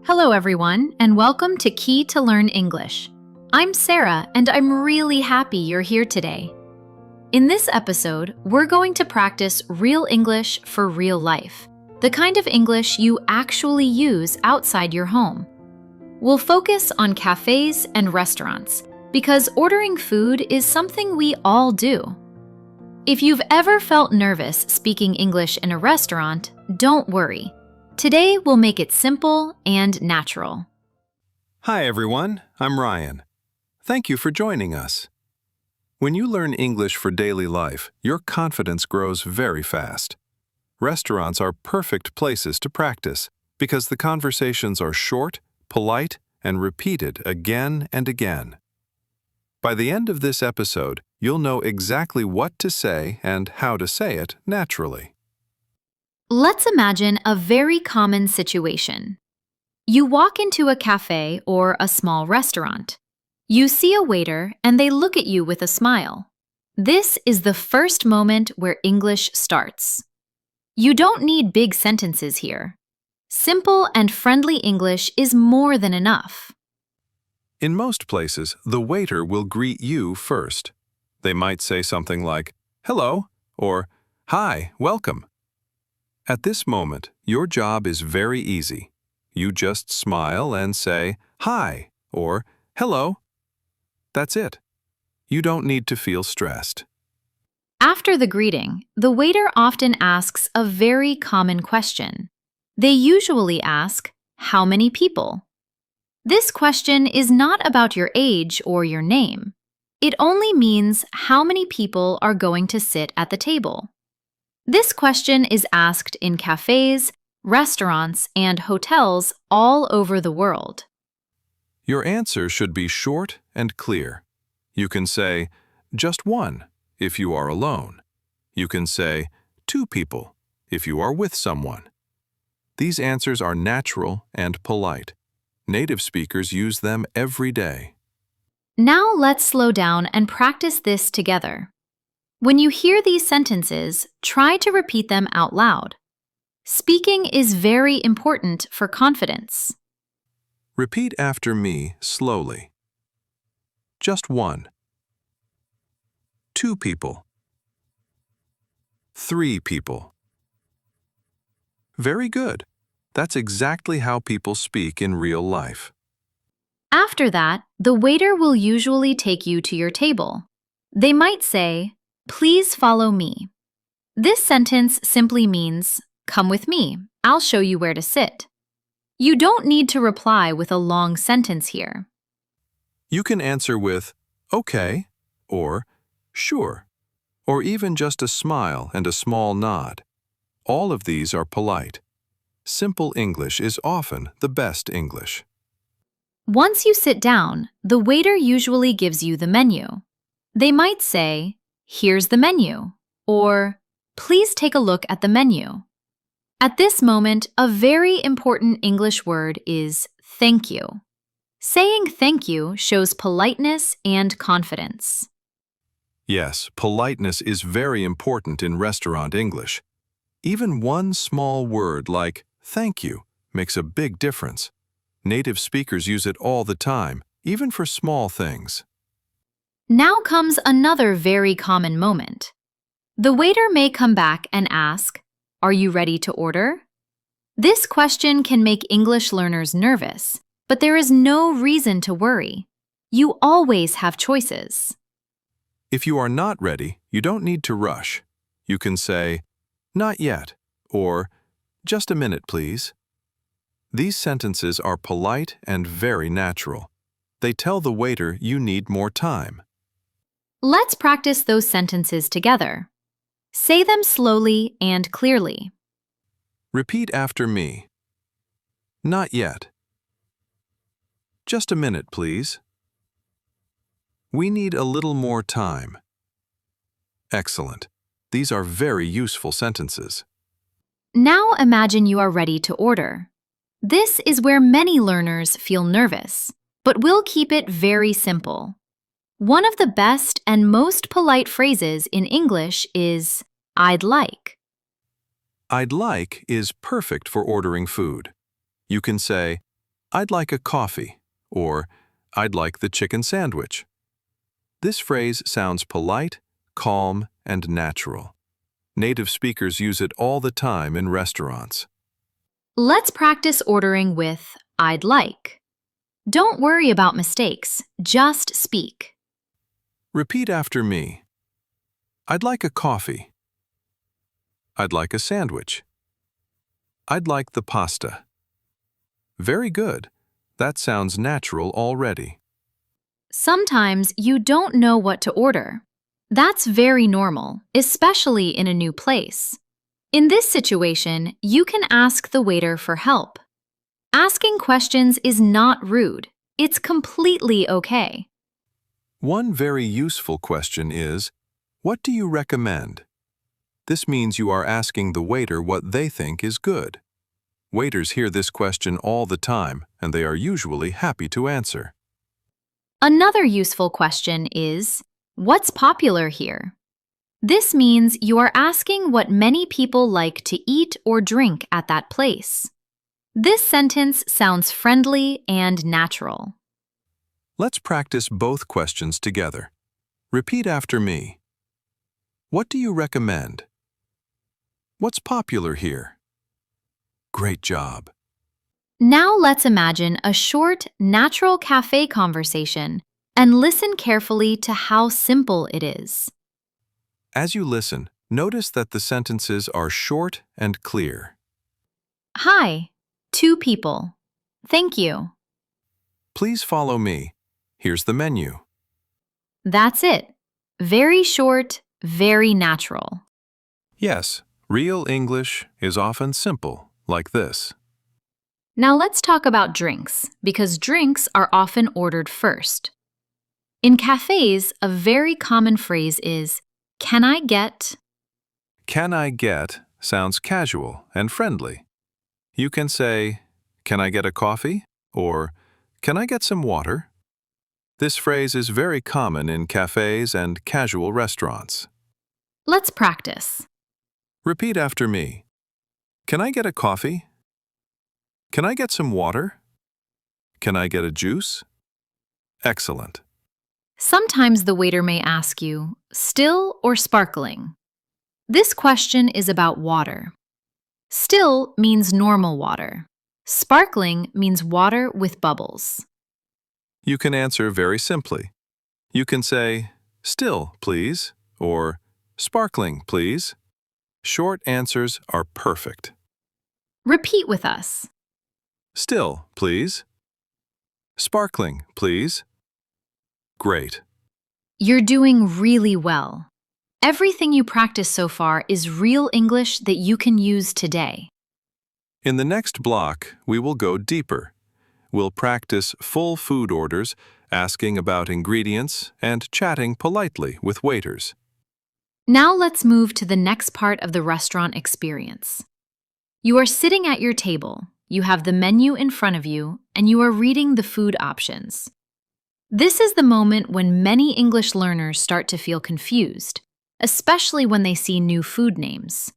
Hello, everyone, and welcome to Key to Learn English. I'm Sarah, and I'm really happy you're here today. In this episode, we're going to practice real English for real life, the kind of English you actually use outside your home. We'll focus on cafes and restaurants because ordering food is something we all do. If you've ever felt nervous speaking English in a restaurant, don't worry. Today, we'll make it simple and natural. Hi everyone, I'm Ryan. Thank you for joining us. When you learn English for daily life, your confidence grows very fast. Restaurants are perfect places to practice because the conversations are short, polite, and repeated again and again. By the end of this episode, you'll know exactly what to say and how to say it naturally. Let's imagine a very common situation. You walk into a cafe or a small restaurant. You see a waiter and they look at you with a smile. This is the first moment where English starts. You don't need big sentences here. Simple and friendly English is more than enough. In most places, the waiter will greet you first. They might say something like, "Hello," or "Hi, welcome." At this moment, your job is very easy. You just smile and say, "Hi," or "Hello." That's it. You don't need to feel stressed. After the greeting, the waiter often asks a very common question. They usually ask, "How many people?" This question is not about your age or your name. It only means how many people are going to sit at the table. This question is asked in cafes, restaurants, and hotels all over the world. Your answer should be short and clear. You can say, "Just one," if you are alone. You can say, "Two people," if you are with someone. These answers are natural and polite. Native speakers use them every day. Now let's slow down and practice this together. When you hear these sentences, try to repeat them out loud. Speaking is very important for confidence. Repeat after me slowly. Just one. Two people. Three people. Very good. That's exactly how people speak in real life. After that, the waiter will usually take you to your table. They might say, "Please follow me." This sentence simply means, "Come with me, I'll show you where to sit." You don't need to reply with a long sentence here. You can answer with, "Okay," or "Sure," or even just a smile and a small nod. All of these are polite. Simple English is often the best English. Once you sit down, the waiter usually gives you the menu. They might say, "Here's the menu," or "Please take a look at the menu." At this moment, a very important English word is thank you. Saying thank you shows politeness and confidence. Yes, politeness is very important in restaurant English. Even one small word like "thank you" makes a big difference. Native speakers use it all the time, even for small things. Now comes another very common moment. The waiter may come back and ask, "Are you ready to order?" This question can make English learners nervous, but there is no reason to worry. You always have choices. If you are not ready, you don't need to rush. You can say, "Not yet," or "Just a minute, please." These sentences are polite and very natural. They tell the waiter you need more time. Let's practice those sentences together. Say them slowly and clearly. Repeat after me. Not yet. Just a minute, please. We need a little more time. Excellent. These are very useful sentences. Now imagine you are ready to order. This is where many learners feel nervous, but we'll keep it very simple. One of the best and most polite phrases in English is, "I'd like." "I'd like" is perfect for ordering food. You can say, I'd like a coffee, or I'd like the chicken sandwich. This phrase sounds polite, calm, and natural. Native speakers use it all the time in restaurants. Let's practice ordering with I'd like. Don't worry about mistakes, just speak. Repeat after me. I'd like a coffee. I'd like a sandwich. I'd like the pasta. Very good. That sounds natural already. Sometimes you don't know what to order. That's very normal, especially in a new place. In this situation, you can ask the waiter for help. Asking questions is not rude. It's completely okay. One very useful question is, what do you recommend? This means you are asking the waiter what they think is good. Waiters hear this question all the time, and they are usually happy to answer. Another useful question is, what's popular here? This means you are asking what many people like to eat or drink at that place. This sentence sounds friendly and natural. Let's practice both questions together. Repeat after me. What do you recommend? What's popular here? Great job. Now let's imagine a short, natural cafe conversation and listen carefully to how simple it is. As you listen, notice that the sentences are short and clear. Hi, 2 people. Thank you. Please follow me. Here's the menu. That's it. Very short, very natural. Yes, real English is often simple, like this. Now let's talk about drinks, because drinks are often ordered first. In cafes, a very common phrase is, "Can I get?" Can I get sounds casual and friendly. You can say, can I get a coffee? Or, can I get some water? This phrase is very common in cafes and casual restaurants. Let's practice. Repeat after me. Can I get a coffee? Can I get some water? Can I get a juice? Excellent. Sometimes the waiter may ask you, still or sparkling? This question is about water. Still means normal water. Sparkling means water with bubbles. You can answer very simply. You can say, still, please, or sparkling, please. Short answers are perfect. Repeat with us. Still, please. Sparkling, please. Great. You're doing really well. Everything you practice so far is real English that you can use today. In the next block, we will go deeper. We'll practice full food orders, asking about ingredients, and chatting politely with waiters. Now let's move to the next part of the restaurant experience. You are sitting at your table, you have the menu in front of you, and you are reading the food options. This is the moment when many English learners start to feel confused, especially when they see new food names.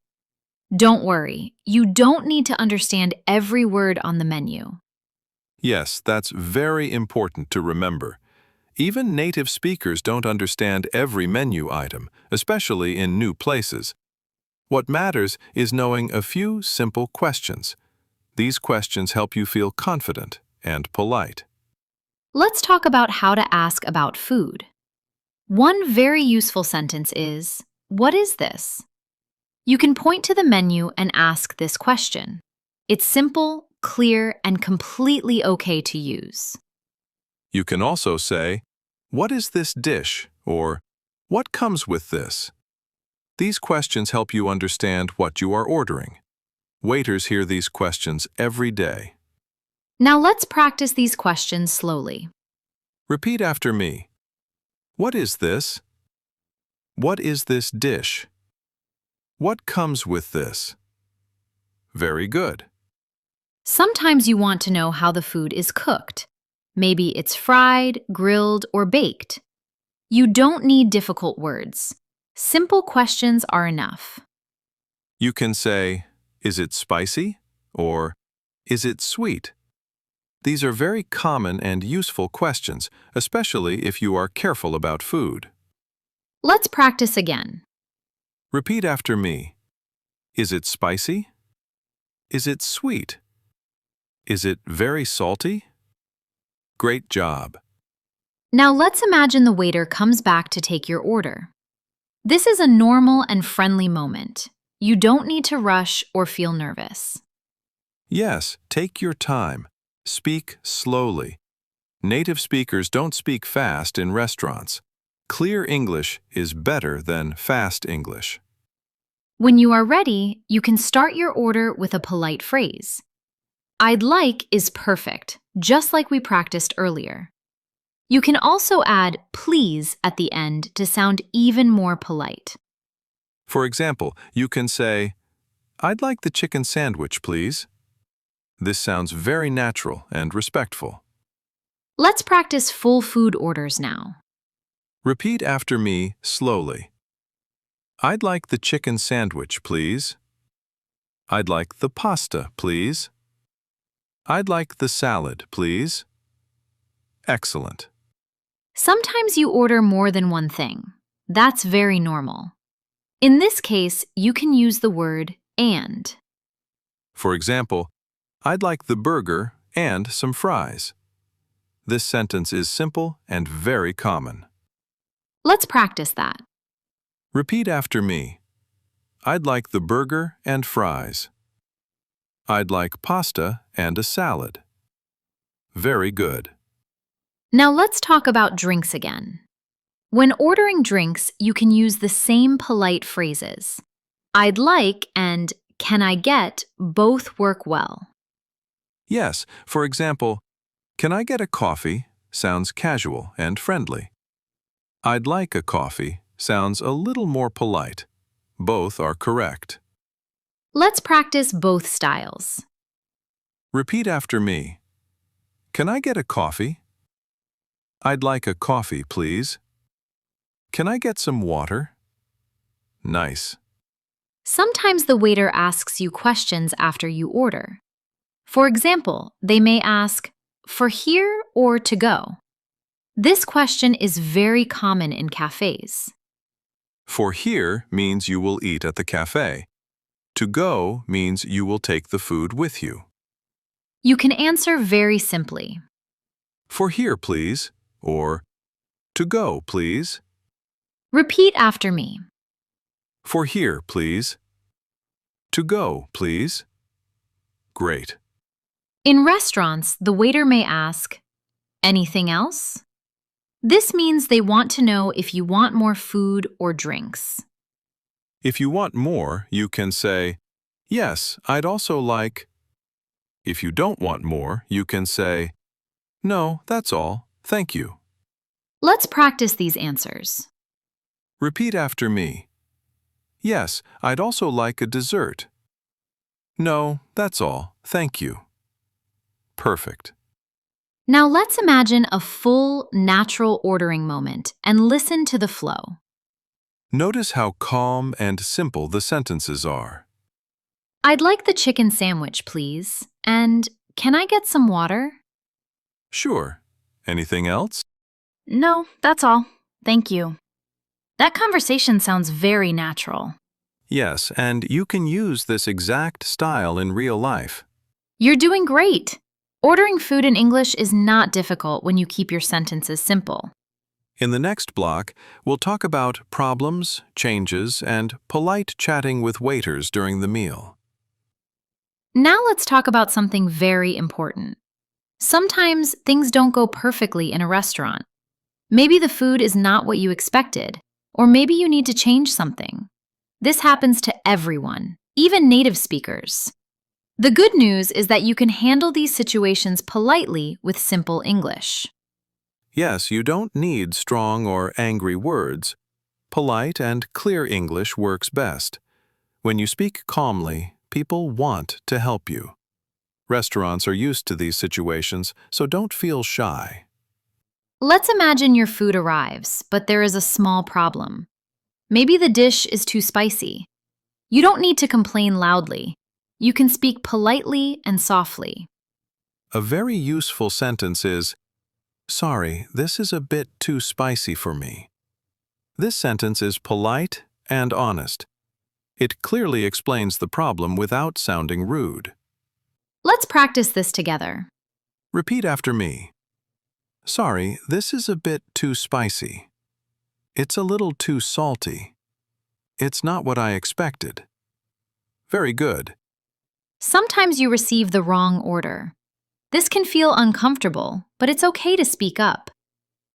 Don't worry, you don't need to understand every word on the menu. Yes, that's very important to remember. Even native speakers don't understand every menu item, especially in new places. What matters is knowing a few simple questions. These questions help you feel confident and polite. Let's talk about how to ask about food. One very useful sentence is, "What is this?" You can point to the menu and ask this question. It's simple, clear, and completely okay to use. You can also say, what is this dish? Or, what comes with this? These questions help you understand what you are ordering. Waiters hear these questions every day. Now let's practice these questions slowly. Repeat after me. What is this? What is this dish? What comes with this? Very good. Sometimes you want to know how the food is cooked. Maybe it's fried, grilled, or baked. You don't need difficult words. Simple questions are enough. You can say, is it spicy? Or, is it sweet? These are very common and useful questions, especially if you are careful about food. Let's practice again. Repeat after me. Is it spicy? Is it sweet? Is it very salty? Great job. Now let's imagine the waiter comes back to take your order. This is a normal and friendly moment. You don't need to rush or feel nervous. Yes, take your time. Speak slowly. Native speakers don't speak fast in restaurants. Clear English is better than fast English. When you are ready, you can start your order with a polite phrase. I'd like is perfect, just like we practiced earlier. You can also add please at the end to sound even more polite. For example, you can say, I'd like the chicken sandwich, please. This sounds very natural and respectful. Let's practice full food orders now. Repeat after me slowly. I'd like the chicken sandwich, please. I'd like the pasta, please. I'd like the salad, please. Excellent. Sometimes you order more than one thing. That's very normal. In this case, you can use the word and. For example, I'd like the burger and some fries. This sentence is simple and very common. Let's practice that. Repeat after me. I'd like the burger and fries. I'd like pasta and a salad. Very good. Now let's talk about drinks again. When ordering drinks, you can use the same polite phrases. I'd like and can I get both work well. Yes, for example, can I get a coffee sounds casual and friendly. I'd like a coffee sounds a little more polite. Both are correct. Let's practice both styles. Repeat after me. Can I get a coffee? I'd like a coffee, please. Can I get some water? Nice. Sometimes the waiter asks you questions after you order. For example, they may ask, for here or to go? This question is very common in cafés. For here means you will eat at the cafe. To go means you will take the food with you. You can answer very simply. For here, please, or to go, please. Repeat after me. For here, please. To go, please. Great. In restaurants, the waiter may ask, anything else? This means they want to know if you want more food or drinks. If you want more, you can say, yes, I'd also like. If you don't want more, you can say, no, that's all, thank you. Let's practice these answers. Repeat after me. Yes, I'd also like a dessert. No, that's all, thank you. Perfect. Now let's imagine a full, natural ordering moment and listen to the flow. Notice how calm and simple the sentences are. I'd like the chicken sandwich, please. And can I get some water? Sure. Anything else? No, that's all. Thank you. That conversation sounds very natural. Yes, and you can use this exact style in real life. You're doing great. Ordering food in English is not difficult when you keep your sentences simple. In the next block, we'll talk about problems, changes, and polite chatting with waiters during the meal. Now let's talk about something very important. Sometimes things don't go perfectly in a restaurant. Maybe the food is not what you expected, or maybe you need to change something. This happens to everyone, even native speakers. The good news is that you can handle these situations politely with simple English. Yes, you don't need strong or angry words. Polite and clear English works best. When you speak calmly, people want to help you. Restaurants are used to these situations, so don't feel shy. Let's imagine your food arrives, but there is a small problem. Maybe the dish is too spicy. You don't need to complain loudly. You can speak politely and softly. A very useful sentence is, "Sorry, this is a bit too spicy for me." This sentence is polite and honest. It clearly explains the problem without sounding rude. Let's practice this together. Repeat after me. "Sorry, this is a bit too spicy." "It's a little too salty." "It's not what I expected." Very good. Sometimes you receive the wrong order. This can feel uncomfortable, but it's okay to speak up.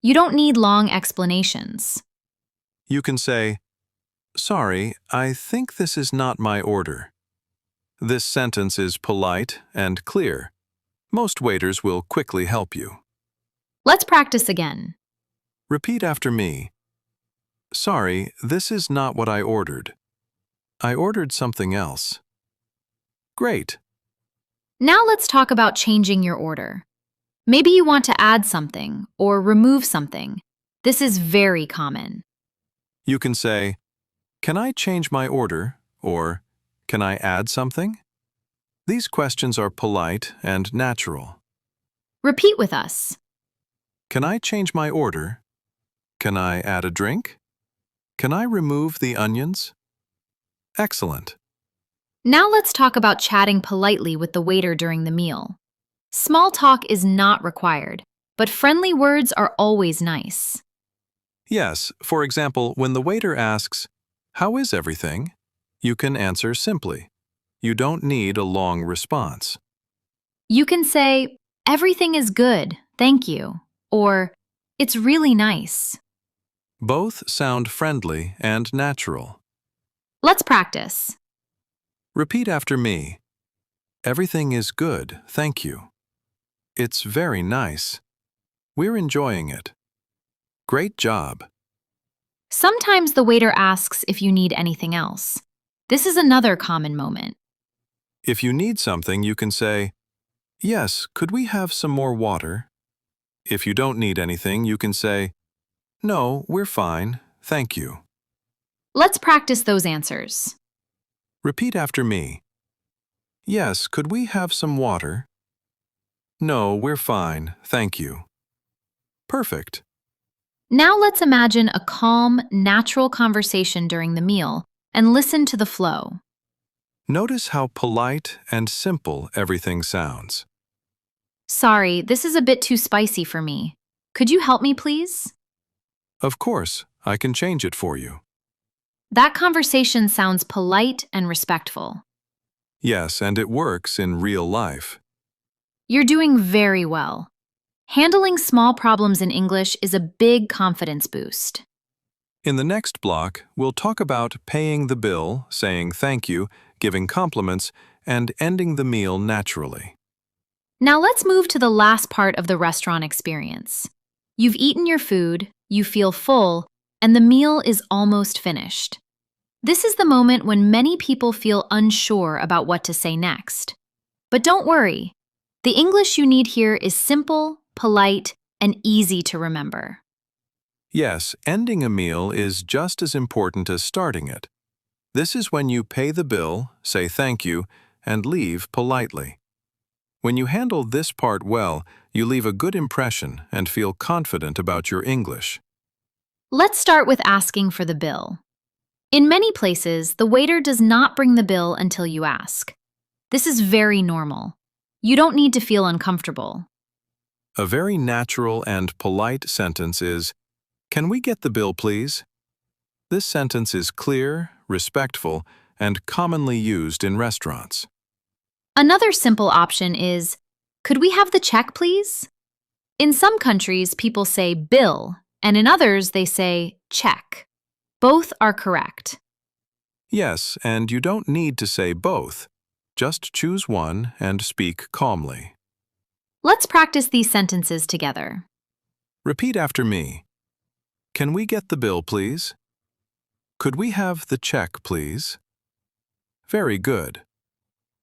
You don't need long explanations. You can say, "Sorry, I think this is not my order." This sentence is polite and clear. Most waiters will quickly help you. Let's practice again. Repeat after me. "Sorry, this is not what I ordered. I ordered something else." Great. Now let's talk about changing your order. Maybe you want to add something or remove something. This is very common. You can say, "Can I change my order?" or "Can I add something?" These questions are polite and natural. Repeat with us. Can I change my order? Can I add a drink? Can I remove the onions? Excellent. Now let's talk about chatting politely with the waiter during the meal. Small talk is not required, but friendly words are always nice. Yes, for example, when the waiter asks, "How is everything?" you can answer simply. You don't need a long response. You can say, "Everything is good, thank you," or "It's really nice." Both sound friendly and natural. Let's practice. Repeat after me. "Everything is good, thank you." "It's very nice." "We're enjoying it." "Great job." Sometimes the waiter asks if you need anything else. This is another common moment. If you need something, you can say, "Yes, could we have some more water?" If you don't need anything, you can say, "No, we're fine, thank you." Let's practice those answers. Repeat after me. "Yes, could we have some water?" "No, we're fine, thank you." Perfect. Now let's imagine a calm, natural conversation during the meal and listen to the flow. Notice how polite and simple everything sounds. "Sorry, this is a bit too spicy for me. Could you help me, please?" Of course, I can change it for you. That conversation sounds polite and respectful. Yes, and it works in real life. You're doing very well. Handling small problems in English is a big confidence boost. In the next block, we'll talk about paying the bill, saying thank you, giving compliments, and ending the meal naturally. Now let's move to the last part of the restaurant experience. You've eaten your food, you feel full, and the meal is almost finished. This is the moment when many people feel unsure about what to say next. But don't worry. The English you need here is simple, polite, and easy to remember. Yes, ending a meal is just as important as starting it. This is when you pay the bill, say thank you, and leave politely. When you handle this part well, you leave a good impression and feel confident about your English. Let's start with asking for the bill. In many places, the waiter does not bring the bill until you ask. This is very normal. You don't need to feel uncomfortable. A very natural and polite sentence is, "Can we get the bill, please?" This sentence is clear, respectful, and commonly used in restaurants. Another simple option is, "Could we have the check, please?" In some countries, people say bill, and in others, they say check. Both are correct. Yes, and you don't need to say both. Just choose one and speak calmly. Let's practice these sentences together. Repeat after me. Can we get the bill, please? Could we have the check, please? Very good.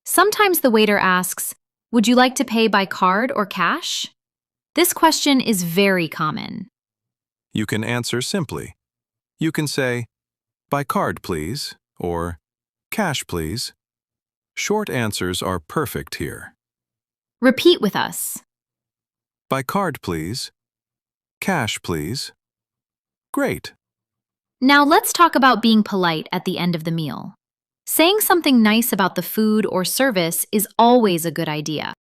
Sometimes the waiter asks, "Would you like to pay by card or cash?" This question is very common. You can answer simply. You can say, by card, please, or cash, please. Short answers are perfect here. Repeat with us. By card, please. Cash, please. Great. Now let's talk about being polite at the end of the meal. Saying something nice about the food or service is always a good idea.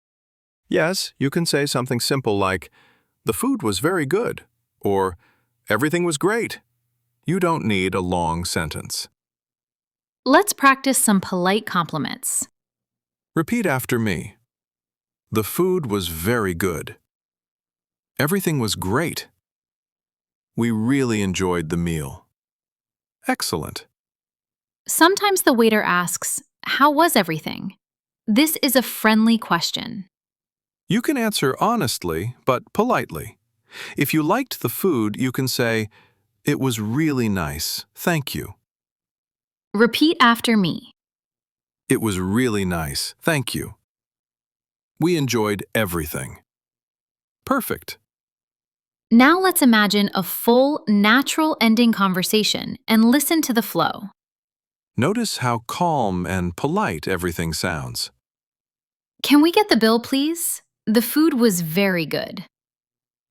Yes, you can say something simple like, "The food was very good," or "Everything was great." You don't need a long sentence. Let's practice some polite compliments. Repeat after me. The food was very good. Everything was great. We really enjoyed the meal. Excellent. Sometimes the waiter asks, "How was everything?" This is a friendly question. You can answer honestly, but politely. If you liked the food, you can say, "It was really nice. Thank you." Repeat after me. It was really nice. Thank you. We enjoyed everything. Perfect. Now let's imagine a full, natural ending conversation and listen to the flow. Notice how calm and polite everything sounds. Can we get the bill, please? The food was very good.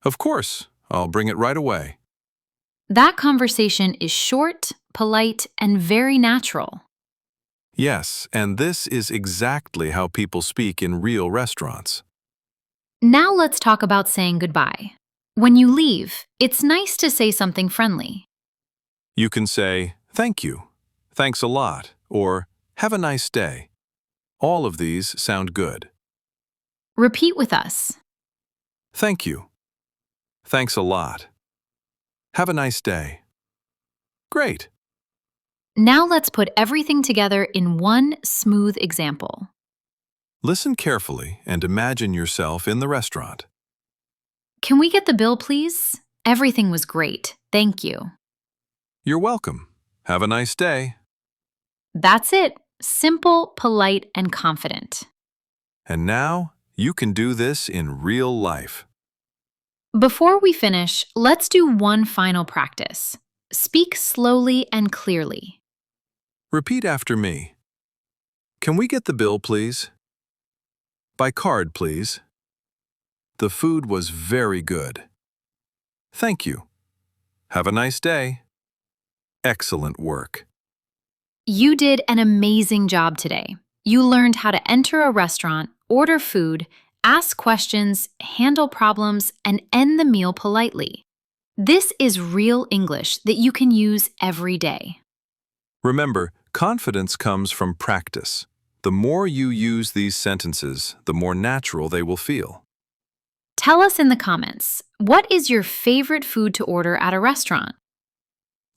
Of course, I'll bring it right away. That conversation is short, polite, and very natural. Yes, and this is exactly how people speak in real restaurants. Now let's talk about saying goodbye. When you leave, it's nice to say something friendly. You can say, "Thank you," "Thanks a lot," or "Have a nice day." All of these sound good. Repeat with us. Thank you. Thanks a lot. Have a nice day. Great. Now let's put everything together in one smooth example. Listen carefully and imagine yourself in the restaurant. Can we get the bill, please? Everything was great. Thank you. You're welcome. Have a nice day. That's it. Simple, polite, and confident. And now you can do this in real life. Before we finish, let's do one final practice. Speak slowly and clearly. Repeat after me. Can we get the bill, please? By card, please. The food was very good. Thank you. Have a nice day. Excellent work. You did an amazing job today. You learned how to enter a restaurant, order food, ask questions, handle problems, and end the meal politely. This is real English that you can use every day. Remember, confidence comes from practice. The more you use these sentences, the more natural they will feel. Tell us in the comments, what is your favorite food to order at a restaurant?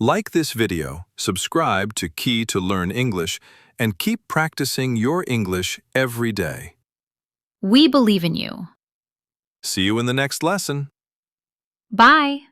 Like this video, subscribe to Key to Learn English, and keep practicing your English every day. We believe in you. See you in the next lesson. Bye.